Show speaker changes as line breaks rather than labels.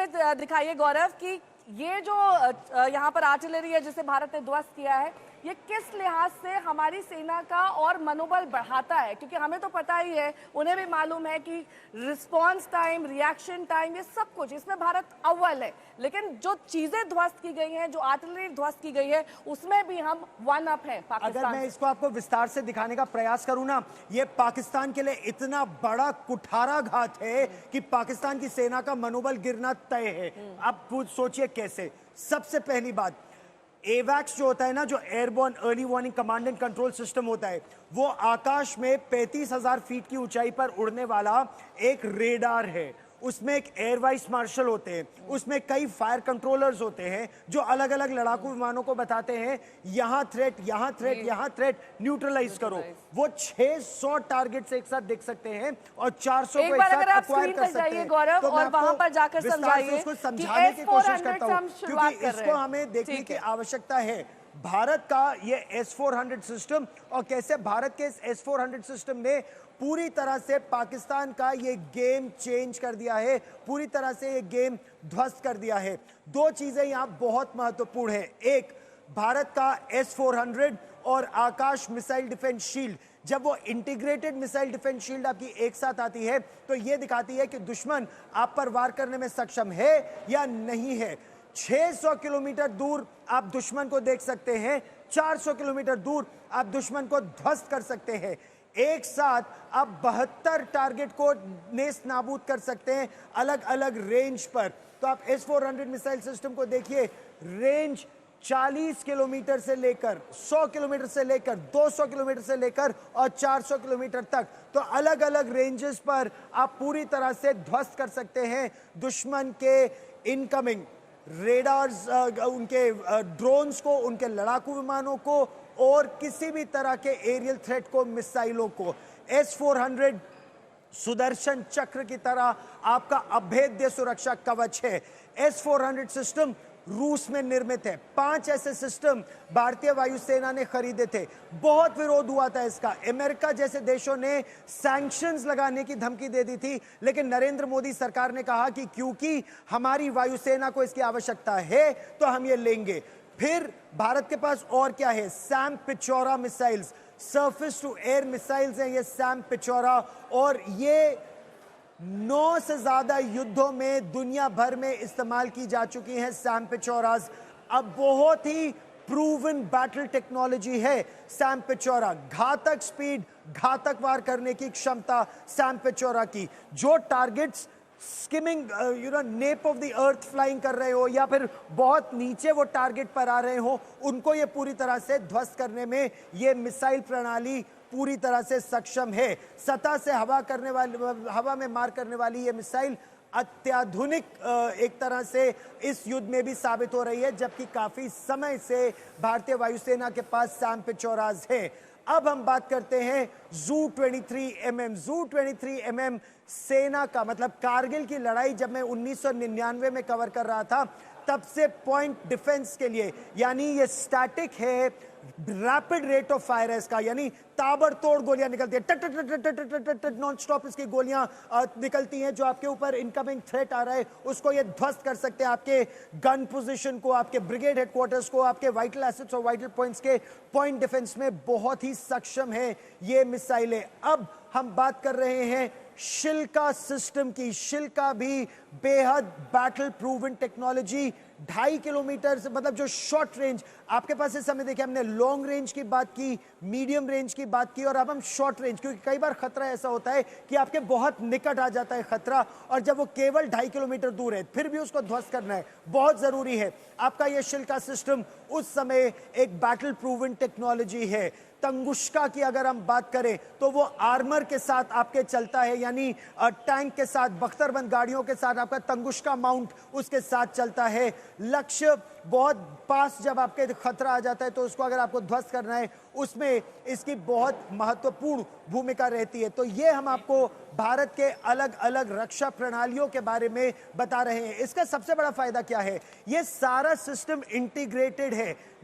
में दिखाइए गौरव कि ये जो यहाँ पर आर्टिलरी है जिसे भारत ने ध्वस्त किया है, ये किस लिहाज से हमारी सेना का और मनोबल बढ़ाता है, क्योंकि हमें तो पता ही है, उन्हें भी मालूम है कि रिस्पांस टाइम, रिएक्शन टाइम, ये सब कुछ इसमें भारत अव्वल है। लेकिन जो चीजें ध्वस्त की गई हैं, जो आर्टिलरी ध्वस्त की गई है, उसमें भी हम वन अप हैं पाकिस्तान।
अगर मैं इसको आपको विस्तार से दिखाने का प्रयास करूं ना, ये पाकिस्तान के लिए इतना बड़ा कुठाराघात है कि पाकिस्तान की सेना का मनोबल गिरना तय है। अब सोचिए कैसे। सबसे पहली बात, एवैक्स जो होता है ना, जो airborne early warning command and control system होता है, वो आकाश में 35,000 फीट की ऊंचाई पर उड़ने वाला एक रेडार है। उसमें एक एयर वाइस मार्शल होते हैं, उसमें कई फायर कंट्रोलर्स होते हैं जो अलग अलग लड़ाकू विमानों को बताते हैं यहां थ्रेट, यहां थ्रेट, यहां थ्रेट, न्यूट्रलाइज करो। वो 600 टारगेट्स एक साथ देख सकते हैं और 400 को एक साथ एक्वायर कर सकते हैं।
गौरव, और वहां पर जाकर समझाइए,
उसको समझाने की कोशिश करता हूं क्योंकि इसको हमें देखने की आवश्यकता है। भारत का ये S-400 सिस्टम और कैसे भारत के इस S-400 सिस्टम ने पूरी तरह से पाकिस्तान का ये गेम चेंज कर दिया है, पूरी तरह से ये गेम ध्वस्त कर दिया है। दो चीजें यहां बहुत महत्वपूर्ण है। एक, भारत का S-400 और आकाश मिसाइल डिफेंस शील्ड, जब वो इंटीग्रेटेड मिसाइल डिफेंस शील्ड आपकी एक साथ आती है तो ये दिखाती है कि दुश्मन आप पर वार करने में सक्षम है या नहीं है। 600 किलोमीटर दूर आप दुश्मन को देख सकते हैं, 400 किलोमीटर दूर आप दुश्मन को ध्वस्त कर सकते हैं। एक साथ आप 72 टारगेट को नेस्त नाबूद कर सकते हैं अलग अलग रेंज पर। तो आप S-400 मिसाइल सिस्टम को देखिए, रेंज 40 किलोमीटर से लेकर 100 किलोमीटर से लेकर 200 किलोमीटर से लेकर और 400 किलोमीटर तक, तो अलग अलग रेंजेस पर आप पूरी तरह से ध्वस्त कर सकते हैं दुश्मन के इनकमिंग रेडार्स, उनके ड्रोन्स को, उनके लड़ाकू विमानों को और किसी भी तरह के एरियल थ्रेट को, मिसाइलों को। S-400 सुदर्शन चक्र की तरह आपका अभेद्य सुरक्षा कवच है। S-400 सिस्टम रूस में निर्मित है। 5 ऐसे सिस्टम भारतीय वायुसेना ने खरीदे थे। बहुत विरोध हुआ था इसका, अमेरिका जैसे देशों ने सैंक्शंस लगाने की धमकी दे दी थी, लेकिन नरेंद्र मोदी सरकार ने कहा कि क्योंकि हमारी वायुसेना को इसकी आवश्यकता है तो हम ये लेंगे। फिर भारत के पास और क्या है? SAM Pechora missiles, surface to air missiles हैं ये सैम पिचौरा, और ये 9 से ज्यादा युद्धों में दुनिया भर में इस्तेमाल की जा चुकी हैं सैम पिचौरास। अब बहुत ही प्रूवन बैटल टेक्नोलॉजी है सैम पिचौरा। घातक स्पीड, घातक वार करने की क्षमता सैम पिचौरा की। जो targets skimming nap of the earth flying कर रहे हो या फिर बहुत नीचे वो टारगेट पर आ रहे हो, उनको ये पूरी तरह से ध्वस्त करने में ये मिसाइल प्रणाली पूरी तरह से सक्षम है। सतह से हवा में मार करने वाली ये मिसाइल अत्याधुनिक एक तरह से इस युद्ध में भी साबित हो रही है, जबकि काफी समय से भारतीय वायुसेना के पास सैम पिचौरास है। अब हम बात करते हैं जू 23mm। जू 23mm सेना का मतलब कारगिल की लड़ाई जब मैं 1999 में कवर कर रहा था, तब से पॉइंट डिफेंस के लिए, यानी ये स्टैटिक है, रैपिड रेट ऑफ फायर है इसका, यानी ताबड़तोड़ गोलियां निकलती है, टट टट टट टट टट नॉन स्टॉप इसकी गोलियां निकलती हैं। जो आपके ऊपर इनकमिंग थ्रेट आ रहा है उसको ये ध्वस्त कर सकते हैं, आपके गन पोजीशन को, आपके ब्रिगेड हेडक्वार्टर्स को, आपके वाइटल एसेट्स और वाइटल पॉइंट्स के पॉइंट डिफेंस में बहुत ही सक्षम है ये मिसाइलें। अब हम बात कर रहे हैं शिल्का सिस्टम की। शिल्का भी बेहद बैटल प्रूवन टेक्नोलॉजी, 2.5 किलोमीटर से मतलब जो शॉर्ट रेंज आपके पास इस समय, देखिए हमने लॉन्ग रेंज की बात की, मीडियम रेंज की बात की और अब हम शॉर्ट रेंज, क्योंकि कई बार खतरा ऐसा होता है कि आपके बहुत निकट आ जाता है खतरा और जब वो केवल 2.5 किलोमीटर दूर है फिर भी उसको ध्वस्त करना है, बहुत जरूरी है। आपका ये शिल्का सिस्टम उस समय एक बैटल प्रूवन टेक्नोलॉजी है। तंगुष्का की अगर हम बात करें तो वो आर्मर के साथ आपके चलता है, यानी टैंक के साथ, बख्तरबंद गाड़ियों के साथ आपका तंगुष्का माउंट उसके साथ चलता है। लक्ष्य बहुत पास जब आपके खतरा आ जाता है तो उसको अगर आपको ध्वस्त करना है, उसमें इसकी बहुत महत्वपूर्ण भूमिका रहती है। तो ये हम आपको भारत के अलग अलग रक्षा प्रणालियों के बारे में बता रहे हैं। इसका सबसे बड़ा फायदा क्या है? ये सारा सिस्टम इंटीग्रेटेड है।